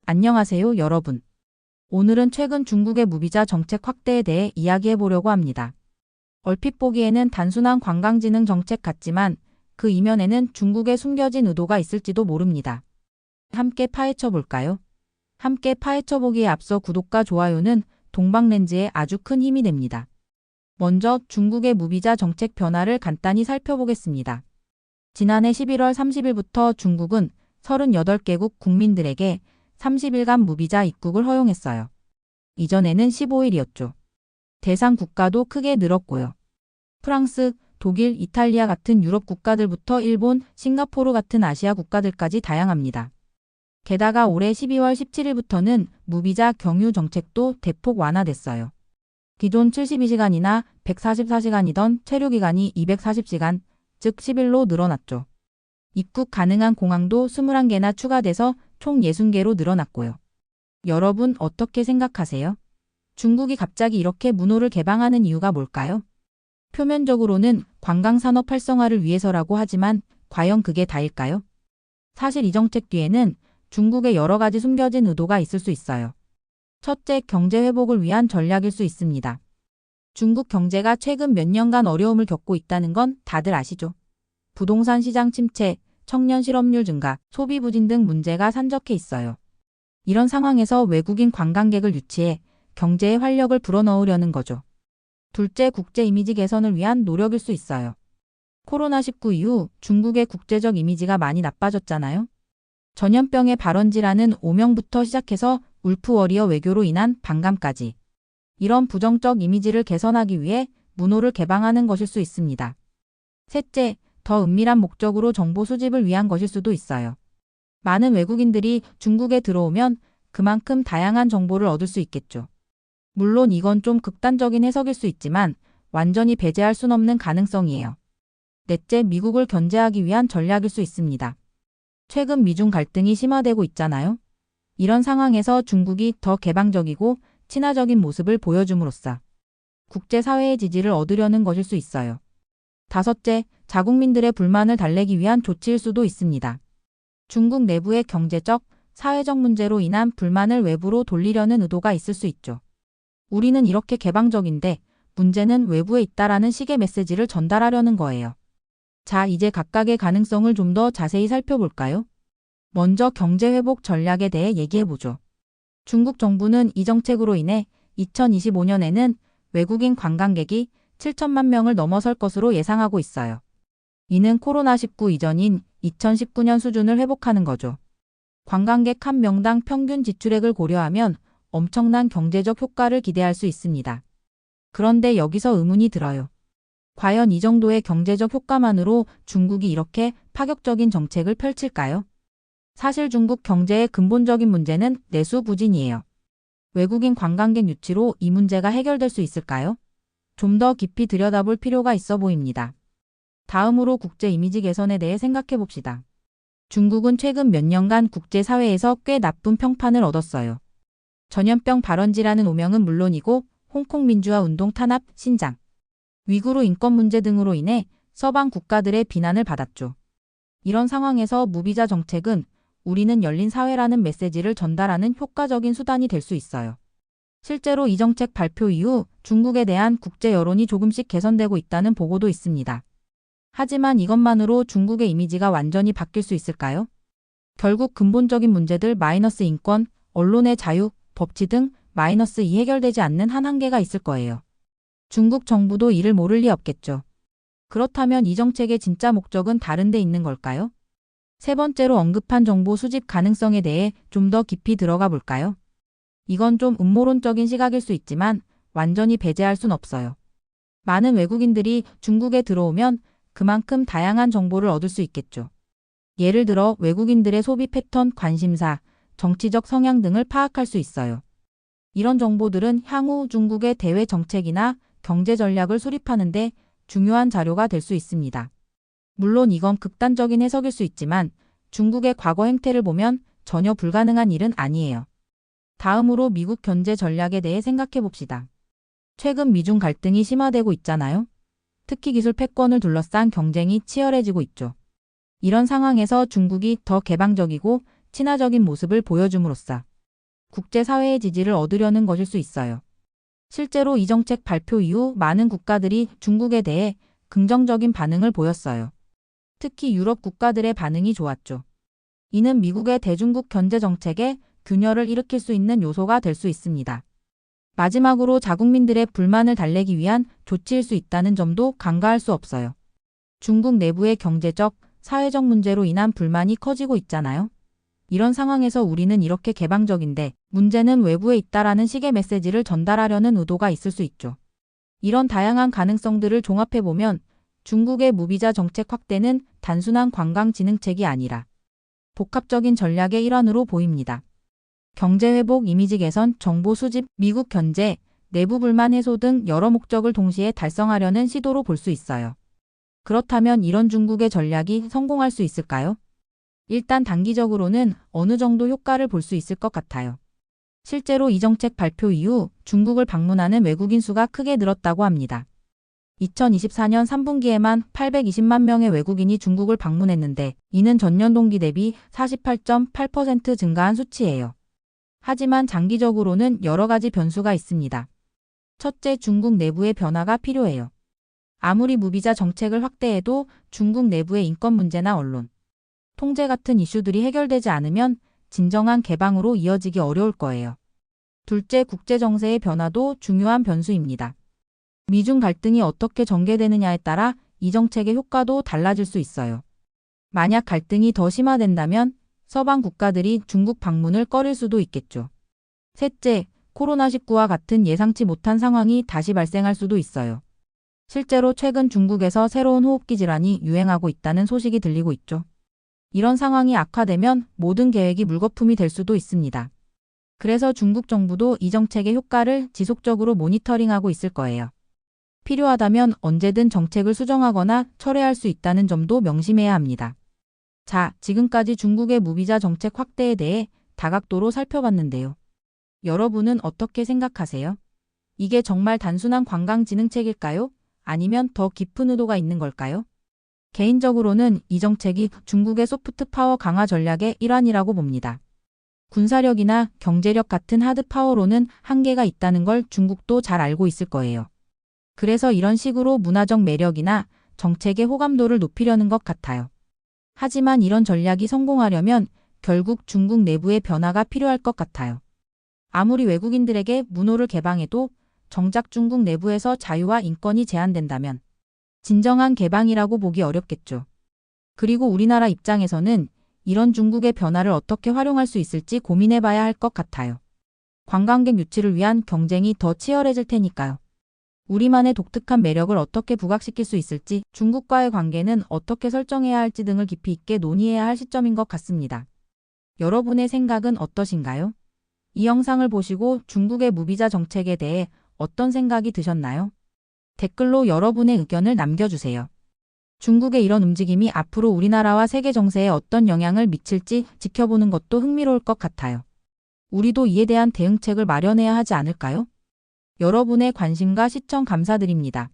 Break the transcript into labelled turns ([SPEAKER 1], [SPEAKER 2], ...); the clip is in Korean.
[SPEAKER 1] 안녕하세요, 여러분. 오늘은 최근 중국의 무비자 정책 확대에 대해 이야기해 보려고 합니다. 얼핏 보기에는 단순한 관광진흥 정책 같지만 그 이면에는 중국의 숨겨진 의도가 있을지도 모릅니다. 함께 파헤쳐 볼까요? 함께 파헤쳐 보기에 앞서 구독과 좋아요는 동방렌즈에 아주 큰 힘이 됩니다. 먼저 중국의 무비자 정책 변화를 간단히 살펴보겠습니다. 지난해 11월 30일부터 중국은 38개국 국민들에게 30일간 무비자 입국을 허용했어요. 이전에는 15일이었죠. 대상 국가도 크게 늘었고요. 프랑스, 독일, 이탈리아 같은 유럽 국가들부터 일본, 싱가포르 같은 아시아 국가들까지 다양합니다. 게다가 올해 12월 17일부터는 무비자 경유 정책도 대폭 완화됐어요. 기존 72시간이나 144시간이던 체류 기간이 240시간, 즉 10일로 늘어났죠. 입국 가능한 공항도 21개나 추가돼서 총 60개로 늘어났고요. 여러분 어떻게 생각하세요? 중국이 갑자기 이렇게 문호를 개방하는 이유가 뭘까요? 표면적으로는 관광산업 활성화를 위해서라고 하지만 과연 그게 다일까요? 사실 이 정책 뒤에는 중국의 여러 가지 숨겨진 의도가 있을 수 있어요. 첫째, 경제 회복을 위한 전략일 수 있습니다. 중국 경제가 최근 몇 년간 어려움을 겪고 있다는 건 다들 아시죠? 부동산 시장 침체, 청년 실업률 증가, 소비 부진 등 문제가 산적해 있어요. 이런 상황에서 외국인 관광객을 유치해 경제에 활력을 불어넣으려는 거죠. 둘째, 국제 이미지 개선을 위한 노력일 수 있어요. 코로나19 이후 중국의 국제적 이미지가 많이 나빠졌잖아요. 전염병의 발원지라는 오명부터 시작해서 울프워리어 외교로 인한 반감까지. 이런 부정적 이미지를 개선하기 위해 문호를 개방하는 것일 수 있습니다. 셋째, 더 은밀한 목적으로 정보 수집을 위한 것일 수도 있어요. 많은 외국인들이 중국에 들어오면 그만큼 다양한 정보를 얻을 수 있겠죠. 물론 이건 좀 극단적인 해석일 수 있지만 완전히 배제할 순 없는 가능성이에요. 넷째, 미국을 견제하기 위한 전략일 수 있습니다. 최근 미중 갈등이 심화되고 있잖아요. 이런 상황에서 중국이 더 개방적이고 친화적인 모습을 보여줌으로써 국제사회의 지지를 얻으려는 것일 수 있어요. 다섯째, 자국민들의 불만을 달래기 위한 조치일 수도 있습니다. 중국 내부의 경제적, 사회적 문제로 인한 불만을 외부로 돌리려는 의도가 있을 수 있죠. 우리는 이렇게 개방적인데 문제는 외부에 있다라는 식의 메시지를 전달하려는 거예요. 자, 이제 각각의 가능성을 좀 더 자세히 살펴볼까요? 먼저 경제회복 전략에 대해 얘기해보죠. 중국 정부는 이 정책으로 인해 2025년에는 외국인 관광객이 7천만 명을 넘어설 것으로 예상하고 있어요. 이는 코로나19 이전인 2019년 수준을 회복하는 거죠. 관광객 한 명당 평균 지출액을 고려하면 엄청난 경제적 효과를 기대할 수 있습니다. 그런데 여기서 의문이 들어요. 과연 이 정도의 경제적 효과만으로 중국이 이렇게 파격적인 정책을 펼칠까요? 사실 중국 경제의 근본적인 문제는 내수 부진이에요. 외국인 관광객 유치로 이 문제가 해결될 수 있을까요? 좀 더 깊이 들여다볼 필요가 있어 보입니다. 다음으로 국제 이미지 개선에 대해 생각해 봅시다. 중국은 최근 몇 년간 국제사회에서 꽤 나쁜 평판을 얻었어요. 전염병 발원지라는 오명은 물론이고 홍콩 민주화 운동 탄압, 신장, 위구르 인권 문제 등으로 인해 서방 국가들의 비난을 받았죠. 이런 상황에서 무비자 정책은 우리는 열린 사회라는 메시지를 전달하는 효과적인 수단이 될 수 있어요. 실제로 이 정책 발표 이후 중국에 대한 국제 여론이 조금씩 개선되고 있다는 보고도 있습니다. 하지만 이것만으로 중국의 이미지가 완전히 바뀔 수 있을까요? 결국 근본적인 문제들 마이너스 인권, 언론의 자유, 법치 등 마이너스 2 해결되지 않는 한 한계가 있을 거예요. 중국 정부도 이를 모를 리 없겠죠. 그렇다면 이 정책의 진짜 목적은 다른 데 있는 걸까요? 세 번째로 언급한 정보 수집 가능성에 대해 좀 더 깊이 들어가 볼까요? 이건 좀 음모론적인 시각일 수 있지만 완전히 배제할 순 없어요. 많은 외국인들이 중국에 들어오면 그만큼 다양한 정보를 얻을 수 있겠죠. 예를 들어 외국인들의 소비 패턴, 관심사, 정치적 성향 등을 파악할 수 있어요. 이런 정보들은 향후 중국의 대외 정책이나 경제 전략을 수립하는 데 중요한 자료가 될 수 있습니다. 물론 이건 극단적인 해석일 수 있지만 중국의 과거 행태를 보면 전혀 불가능한 일은 아니에요. 다음으로 미국 견제 전략에 대해 생각해 봅시다. 최근 미중 갈등이 심화되고 있잖아요. 특히 기술 패권을 둘러싼 경쟁이 치열해지고 있죠. 이런 상황에서 중국이 더 개방적이고 친화적인 모습을 보여줌으로써 국제사회의 지지를 얻으려는 것일 수 있어요. 실제로 이 정책 발표 이후 많은 국가들이 중국에 대해 긍정적인 반응을 보였어요. 특히 유럽 국가들의 반응이 좋았죠. 이는 미국의 대중국 견제 정책에 균열을 일으킬 수 있는 요소가 될 수 있습니다. 마지막으로 자국민들의 불만을 달래기 위한 조치일 수 있다는 점도 간과할 수 없어요. 중국 내부의 경제적, 사회적 문제로 인한 불만이 커지고 있잖아요. 이런 상황에서 우리는 이렇게 개방적인데 문제는 외부에 있다라는 식의 메시지를 전달하려는 의도가 있을 수 있죠. 이런 다양한 가능성들을 종합해보면 중국의 무비자 정책 확대는 단순한 관광 진흥책이 아니라 복합적인 전략의 일환으로 보입니다. 경제 회복, 이미지 개선, 정보 수집, 미국 견제, 내부 불만 해소 등 여러 목적을 동시에 달성하려는 시도로 볼 수 있어요. 그렇다면 이런 중국의 전략이 성공할 수 있을까요? 일단 단기적으로는 어느 정도 효과를 볼 수 있을 것 같아요. 실제로 이 정책 발표 이후 중국을 방문하는 외국인 수가 크게 늘었다고 합니다. 2024년 3분기에만 820만 명의 외국인이 중국을 방문했는데 이는 전년 동기 대비 48.8% 증가한 수치예요. 하지만 장기적으로는 여러 가지 변수가 있습니다. 첫째, 중국 내부의 변화가 필요해요. 아무리 무비자 정책을 확대해도 중국 내부의 인권 문제나 언론, 통제 같은 이슈들이 해결되지 않으면 진정한 개방으로 이어지기 어려울 거예요. 둘째, 국제 정세의 변화도 중요한 변수입니다. 미중 갈등이 어떻게 전개되느냐에 따라 이 정책의 효과도 달라질 수 있어요. 만약 갈등이 더 심화된다면 서방 국가들이 중국 방문을 꺼릴 수도 있겠죠. 셋째, 코로나19와 같은 예상치 못한 상황이 다시 발생할 수도 있어요. 실제로 최근 중국에서 새로운 호흡기 질환이 유행하고 있다는 소식이 들리고 있죠. 이런 상황이 악화되면 모든 계획이 물거품이 될 수도 있습니다. 그래서 중국 정부도 이 정책의 효과를 지속적으로 모니터링하고 있을 거예요. 필요하다면 언제든 정책을 수정하거나 철회할 수 있다는 점도 명심해야 합니다. 자, 지금까지 중국의 무비자 정책 확대에 대해 다각도로 살펴봤는데요. 여러분은 어떻게 생각하세요? 이게 정말 단순한 관광 진흥책일까요? 아니면 더 깊은 의도가 있는 걸까요? 개인적으로는 이 정책이 중국의 소프트 파워 강화 전략의 일환이라고 봅니다. 군사력이나 경제력 같은 하드 파워로는 한계가 있다는 걸 중국도 잘 알고 있을 거예요. 그래서 이런 식으로 문화적 매력이나 정책의 호감도를 높이려는 것 같아요. 하지만 이런 전략이 성공하려면 결국 중국 내부의 변화가 필요할 것 같아요. 아무리 외국인들에게 문호를 개방해도 정작 중국 내부에서 자유와 인권이 제한된다면 진정한 개방이라고 보기 어렵겠죠. 그리고 우리나라 입장에서는 이런 중국의 변화를 어떻게 활용할 수 있을지 고민해봐야 할 것 같아요. 관광객 유치를 위한 경쟁이 더 치열해질 테니까요. 우리만의 독특한 매력을 어떻게 부각시킬 수 있을지, 중국과의 관계는 어떻게 설정해야 할지 등을 깊이 있게 논의해야 할 시점인 것 같습니다. 여러분의 생각은 어떠신가요? 이 영상을 보시고 중국의 무비자 정책에 대해 어떤 생각이 드셨나요? 댓글로 여러분의 의견을 남겨주세요. 중국의 이런 움직임이 앞으로 우리나라와 세계 정세에 어떤 영향을 미칠지 지켜보는 것도 흥미로울 것 같아요. 우리도 이에 대한 대응책을 마련해야 하지 않을까요? 여러분의 관심과 시청 감사드립니다.